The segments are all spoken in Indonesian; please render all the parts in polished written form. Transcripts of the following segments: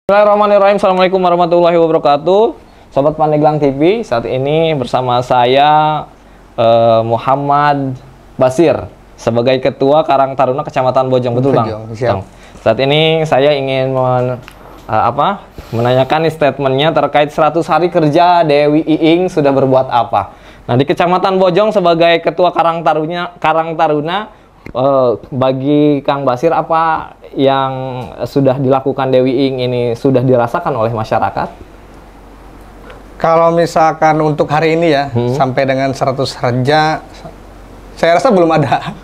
Bismillahirrahmanirrahim. Assalamualaikum warahmatullahi wabarakatuh. Sobat Pandeglang TV, saat ini bersama saya Muhammad Basir sebagai Ketua Karang Taruna Kecamatan Bojong. Betul Bang? Siap. Saat ini saya ingin menanyakan statementnya terkait 100 hari kerja Dewi Iing sudah berbuat apa. Nah, di Kecamatan Bojong sebagai Ketua Karang Taruna, bagi Kang Basir, apa yang sudah dilakukan Dewi Iing ini sudah dirasakan oleh masyarakat? Kalau misalkan untuk hari ini ya, sampai dengan 100 kerja, saya rasa belum ada.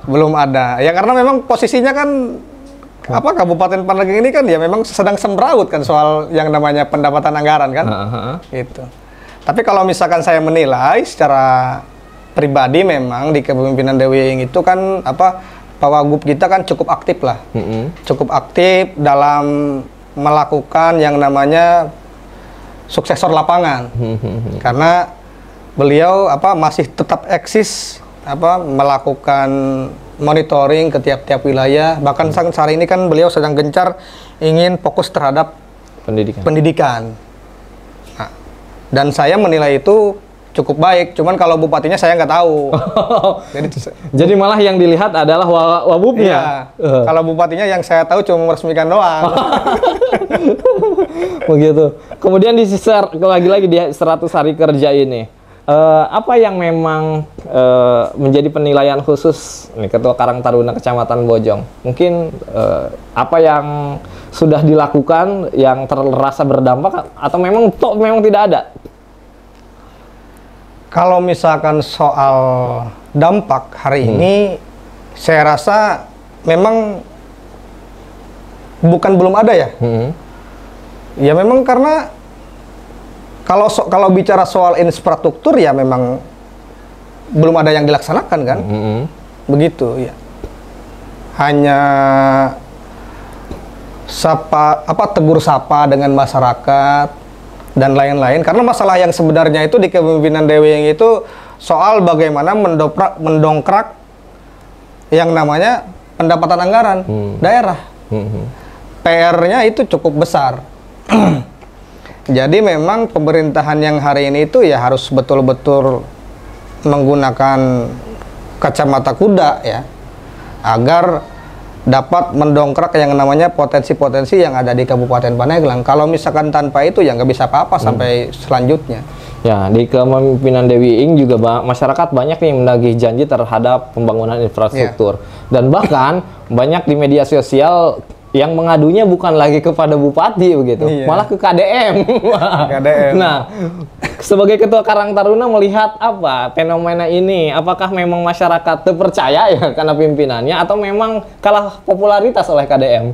Belum ada. Ya karena memang posisinya kan Kabupaten Pandeglang ini kan ya memang sedang semrawut kan soal yang namanya pendapatan anggaran kan. Gitu. Tapi kalau misalkan saya menilai secara pribadi, memang di kepemimpinan Dewi Iing itu kan Pak Wagub kita kan cukup aktif lah, cukup aktif dalam melakukan yang namanya suksesor lapangan, karena beliau masih tetap eksis melakukan monitoring ke tiap-tiap wilayah, bahkan saat ini kan beliau sedang gencar ingin fokus terhadap pendidikan. Nah, dan saya menilai itu cukup baik, cuman kalau bupatinya saya nggak tahu. Jadi malah yang dilihat adalah wabubnya. Iya. Kalau bupatinya yang saya tahu cuma meresmikan doang. Begitu. Kemudian di sisa lagi-lagi di 100 hari kerja ini, apa yang memang menjadi penilaian khusus nih Ketua Karang Taruna Kecamatan Bojong? Mungkin apa yang sudah dilakukan yang terasa berdampak, atau memang tidak ada? Kalau misalkan soal dampak hari ini, saya rasa memang bukan belum ada ya. Ya memang karena kalau bicara soal infrastruktur ya memang belum ada yang dilaksanakan kan. Begitu ya. Hanya tegur sapa dengan masyarakat dan lain-lain, karena masalah yang sebenarnya itu di kepemimpinan Dewi Iing itu soal bagaimana mendongkrak yang namanya pendapatan anggaran daerah. PR-nya itu cukup besar. Jadi memang pemerintahan yang hari ini itu ya harus betul-betul menggunakan kacamata kuda ya, agar dapat mendongkrak yang namanya potensi-potensi yang ada di Kabupaten Pandeglang. Kalau misalkan tanpa itu ya nggak bisa apa-apa sampai selanjutnya. Ya, di kepemimpinan Dewi Iing juga masyarakat banyak yang menagih janji terhadap pembangunan infrastruktur. Dan bahkan banyak di media sosial yang mengadunya bukan lagi kepada bupati begitu, malah ke KDM. Nah, sebagai Ketua Karang Taruna melihat fenomena ini? Apakah memang masyarakat terpercaya ya karena pimpinannya, atau memang kalah popularitas oleh KDM?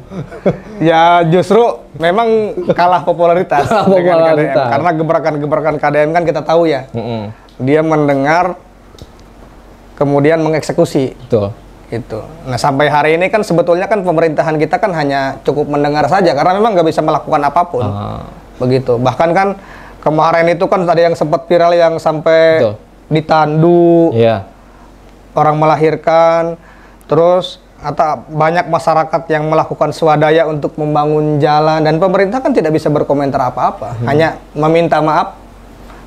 Ya justru memang kalah popularitas dengan KDM, karena gebrakan-gebrakan KDM kan kita tahu ya. Dia mendengar kemudian mengeksekusi. Betul. Gitu. Nah sampai hari ini kan sebetulnya kan pemerintahan kita kan hanya cukup mendengar saja, karena memang nggak bisa melakukan apapun. Begitu. Bahkan kan kemarin itu kan tadi yang sempat viral yang sampai ditandu, orang melahirkan, terus atau banyak masyarakat yang melakukan swadaya untuk membangun jalan, dan pemerintah kan tidak bisa berkomentar apa-apa, hanya meminta maaf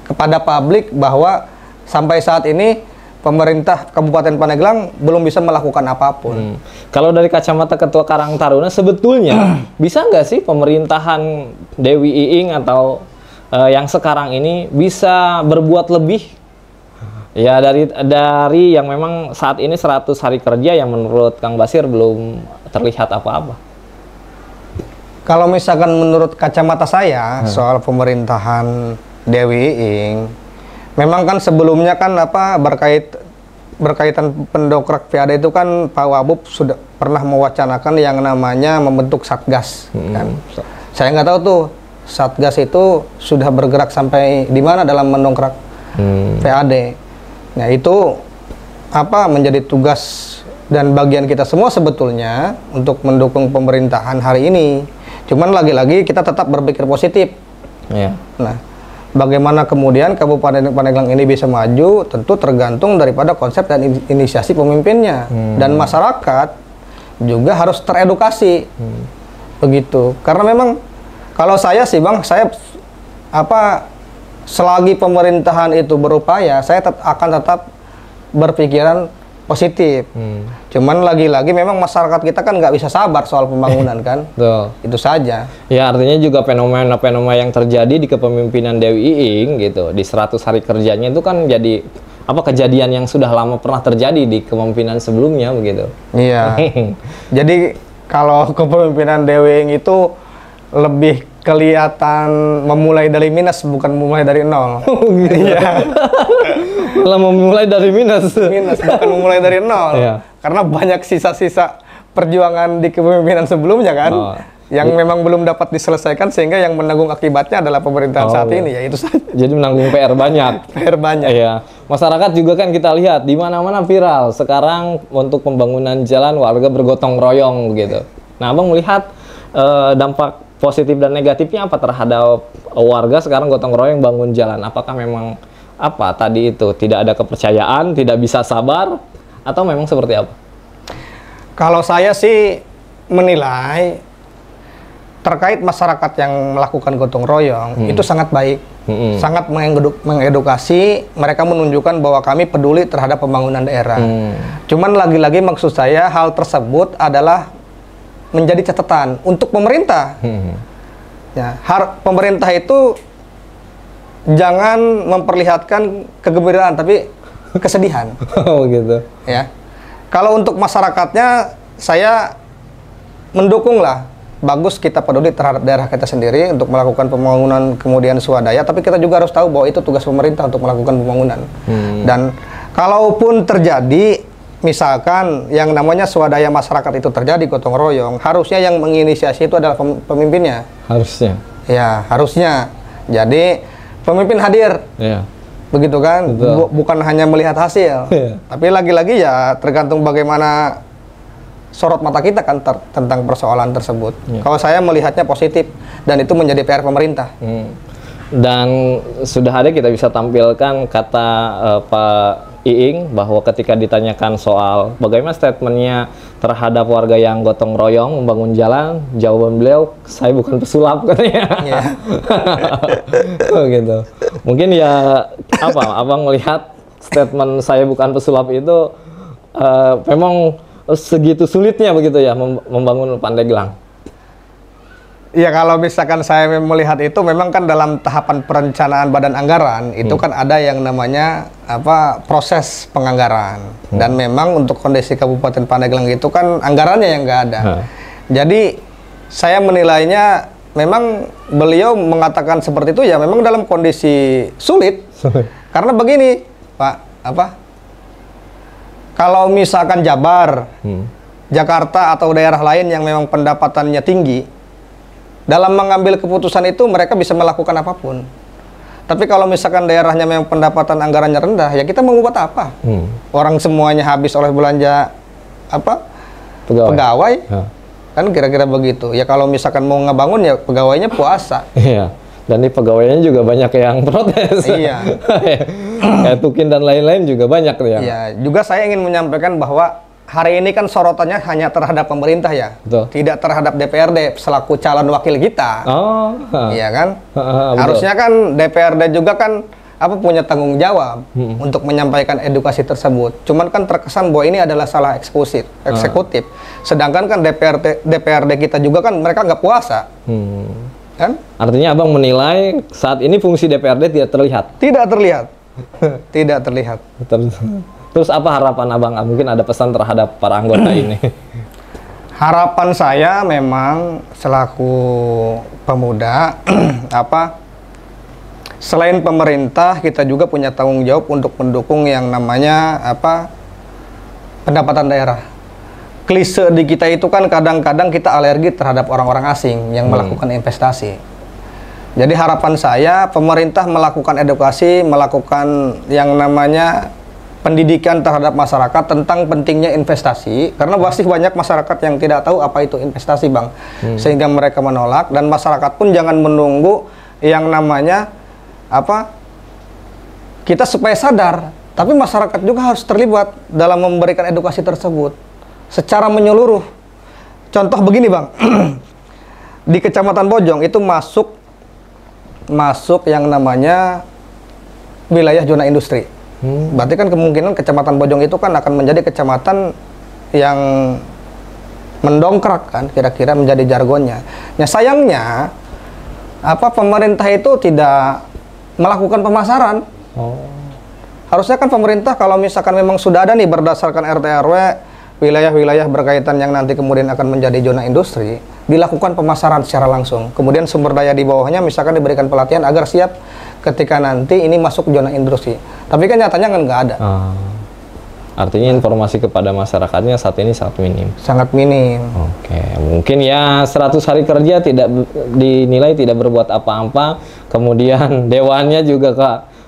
kepada publik bahwa sampai saat ini pemerintah Kabupaten Pandeglang belum bisa melakukan apapun. Kalau dari kacamata Ketua Karang Taruna, sebetulnya bisa nggak sih pemerintahan Dewi Iing atau yang sekarang ini bisa berbuat lebih? Ya dari yang memang saat ini 100 hari kerja yang menurut Kang Basir belum terlihat apa-apa. Kalau misalkan menurut kacamata saya soal pemerintahan Dewi Iing, memang kan sebelumnya kan berkaitan pendongkrak PAD itu kan Pak Wabub sudah pernah mewacanakan yang namanya membentuk satgas kan. Saya nggak tahu tuh satgas itu sudah bergerak sampai di mana dalam mendongkrak PAD. Nah itu menjadi tugas dan bagian kita semua sebetulnya untuk mendukung pemerintahan hari ini. Cuman lagi-lagi kita tetap berpikir positif. Nah, bagaimana kemudian Kabupaten Pandeglang ini bisa maju tentu tergantung daripada konsep dan inisiasi pemimpinnya. Dan masyarakat juga harus teredukasi. begitu. Karena memang kalau saya sih Bang, saya selagi pemerintahan itu berupaya, saya akan tetap berpikiran positif. Cuman lagi-lagi memang masyarakat kita kan nggak bisa sabar soal pembangunan kan. Betul. Itu saja. Ya artinya juga fenomena-fenomena yang terjadi di kepemimpinan Dewi Iing gitu di 100 hari kerjanya itu kan jadi kejadian yang sudah lama pernah terjadi di kepemimpinan sebelumnya begitu. Iya. Jadi kalau kepemimpinan Dewi Iing itu lebih kelihatan memulai dari minus bukan memulai dari nol. Iya. Malah memulai dari minus. Minus bukan memulai dari nol. Iya. Karena banyak sisa-sisa perjuangan di kepemimpinan sebelumnya kan. Yang memang belum dapat diselesaikan sehingga yang menanggung akibatnya adalah pemerintahan saat ini, ya itu saja. Jadi menanggung PR banyak. PR banyak. Iya. Masyarakat juga kan kita lihat di mana-mana viral sekarang untuk pembangunan jalan warga bergotong royong begitu. Nah, Abang melihat dampak positif dan negatifnya apa terhadap warga sekarang gotong royong bangun jalan? Apakah memang tadi itu tidak ada kepercayaan, tidak bisa sabar, atau memang seperti apa? Kalau saya sih menilai terkait masyarakat yang melakukan gotong royong itu sangat baik, sangat mengedukasi, mereka menunjukkan bahwa kami peduli terhadap pembangunan daerah. Cuman lagi-lagi maksud saya hal tersebut adalah menjadi catatan untuk pemerintah. Ya, pemerintah itu jangan memperlihatkan kegembiraan tapi kesedihan. Oh gitu. Ya, kalau untuk masyarakatnya saya mendukung lah. Bagus kita peduli terhadap daerah kita sendiri untuk melakukan pembangunan kemudian swadaya, tapi kita juga harus tahu bahwa itu tugas pemerintah untuk melakukan pembangunan. Dan kalaupun terjadi, misalkan yang namanya swadaya masyarakat itu terjadi gotong royong, harusnya yang menginisiasi itu adalah pemimpinnya. Harusnya. Ya, harusnya. Jadi pemimpin hadir. Iya. Begitu kan? Bukan hanya melihat hasil. Iya. Tapi lagi-lagi ya tergantung bagaimana sorot mata kita kan tentang persoalan tersebut. Kalau saya melihatnya positif dan itu menjadi PR pemerintah. Dan sudah ada kita bisa tampilkan kata Pak Iing bahwa ketika ditanyakan soal bagaimana statementnya terhadap warga yang gotong royong membangun jalan, jawaban beliau, saya bukan pesulap katanya. Oh gitu. Mungkin ya abang melihat statement saya bukan pesulap itu memang segitu sulitnya begitu ya membangun Pandeglang. Ya kalau misalkan saya melihat itu memang kan dalam tahapan perencanaan badan anggaran itu kan ada yang namanya proses penganggaran dan memang untuk kondisi Kabupaten Pandeglang itu kan anggarannya yang nggak ada. Jadi saya menilainya memang beliau mengatakan seperti itu ya memang dalam kondisi sulit. Karena begini Pak, kalau misalkan Jabar, Jakarta atau daerah lain yang memang pendapatannya tinggi, dalam mengambil keputusan itu mereka bisa melakukan apapun. Tapi kalau misalkan daerahnya memang pendapatan anggarannya rendah, ya kita mau buat apa? Orang semuanya habis oleh belanja pegawai. Kan kira-kira begitu. Ya kalau misalkan mau ngebangun ya pegawainya puasa. Iya. Dan di pegawainya juga banyak yang protes. Iya. Kayak Tukin dan lain-lain juga banyak ya. Iya. Juga saya ingin menyampaikan bahwa hari ini kan sorotannya hanya terhadap pemerintah ya. Betul. Tidak terhadap DPRD selaku calon wakil kita. Oh. Iya kan? Harusnya kan DPRD juga kan punya tanggung jawab untuk menyampaikan edukasi tersebut. Cuman kan terkesan bahwa ini adalah salah eksekutif. Sedangkan kan DPRD kita juga kan mereka nggak puasa. Kan? Artinya abang menilai saat ini fungsi DPRD tidak terlihat? Tidak terlihat. Tidak terlihat. Terus apa harapan abang? Mungkin ada pesan terhadap para anggota ini? Harapan saya memang selaku pemuda, selain pemerintah, kita juga punya tanggung jawab untuk mendukung yang namanya pendapatan daerah. Klise di kita itu kan kadang-kadang kita alergi terhadap orang-orang asing yang melakukan investasi. Jadi harapan saya pemerintah melakukan edukasi, melakukan yang namanya pendidikan terhadap masyarakat tentang pentingnya investasi, karena pasti banyak masyarakat yang tidak tahu apa itu investasi, Bang. Sehingga mereka menolak, dan masyarakat pun jangan menunggu yang namanya kita supaya sadar, tapi masyarakat juga harus terlibat dalam memberikan edukasi tersebut secara menyeluruh. Contoh begini, Bang. di Kecamatan Bojong itu masuk yang namanya wilayah zona industri. Berarti kan kemungkinan Kecamatan Bojong itu kan akan menjadi kecamatan yang mendongkrak kan, kira-kira menjadi jargonnya. Nah, sayangnya pemerintah itu tidak melakukan pemasaran. Harusnya kan pemerintah kalau misalkan memang sudah ada nih berdasarkan RT RW wilayah-wilayah berkaitan yang nanti kemudian akan menjadi zona industri, dilakukan pemasaran secara langsung. Kemudian sumber daya di bawahnya misalkan diberikan pelatihan agar siap ketika nanti ini masuk zona industri. Tapi kan nyatanya kan nggak ada. Artinya informasi kepada masyarakatnya saat ini sangat minim. Sangat minim. Oke, mungkin ya 100 hari kerja tidak dinilai tidak berbuat apa-apa. Kemudian dewannya juga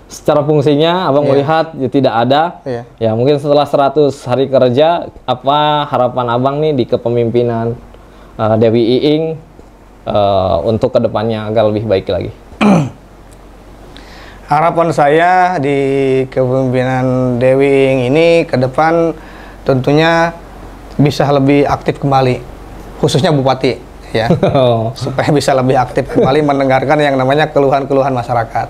secara fungsinya abang melihat ya, tidak ada. Ya mungkin setelah 100 hari kerja, apa harapan abang nih di kepemimpinan Dewi Iing untuk kedepannya agar lebih baik lagi? Harapan saya di kepemimpinan Dewi Iing ini ke depan tentunya bisa lebih aktif kembali, khususnya Bupati ya, supaya bisa lebih aktif kembali mendengarkan yang namanya keluhan-keluhan masyarakat.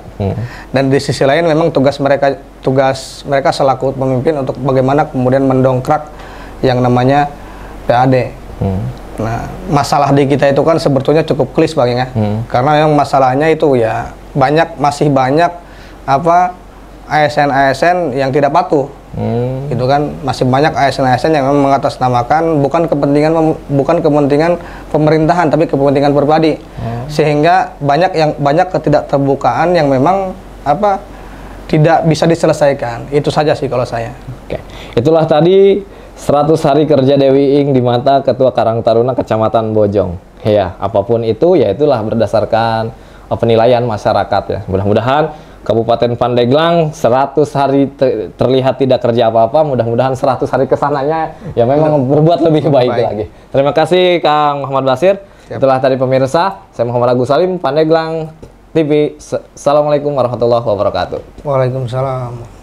Dan di sisi lain memang tugas mereka selaku pemimpin untuk bagaimana kemudian mendongkrak yang namanya PAD. Nah, masalah di kita itu kan sebetulnya cukup klis Bang ya, karena yang masalahnya itu ya masih banyak ASN-ASN yang tidak patuh. Gitu kan, masih banyak ASN-ASN yang memang mengatasnamakan bukan kepentingan pemerintahan tapi kepentingan pribadi. Sehingga banyak ketidakterbukaan yang memang tidak bisa diselesaikan. Itu saja sih kalau saya. Oke. Itulah tadi 100 hari kerja Dewi Iing di mata Ketua Karang Taruna Kecamatan Bojong. Ya, apapun itu ya itulah berdasarkan penilaian masyarakat ya. Mudah-mudahan Kabupaten Pandeglang 100 hari terlihat tidak kerja apa-apa, mudah-mudahan 100 hari kesananya ya memang berbuat lebih baik lagi. Terima kasih Kang Muhammad Basir. Itulah tadi pemirsa, saya Muhammad Agus Salim, Pandeglang TV. Assalamualaikum warahmatullahi wabarakatuh. Waalaikumsalam.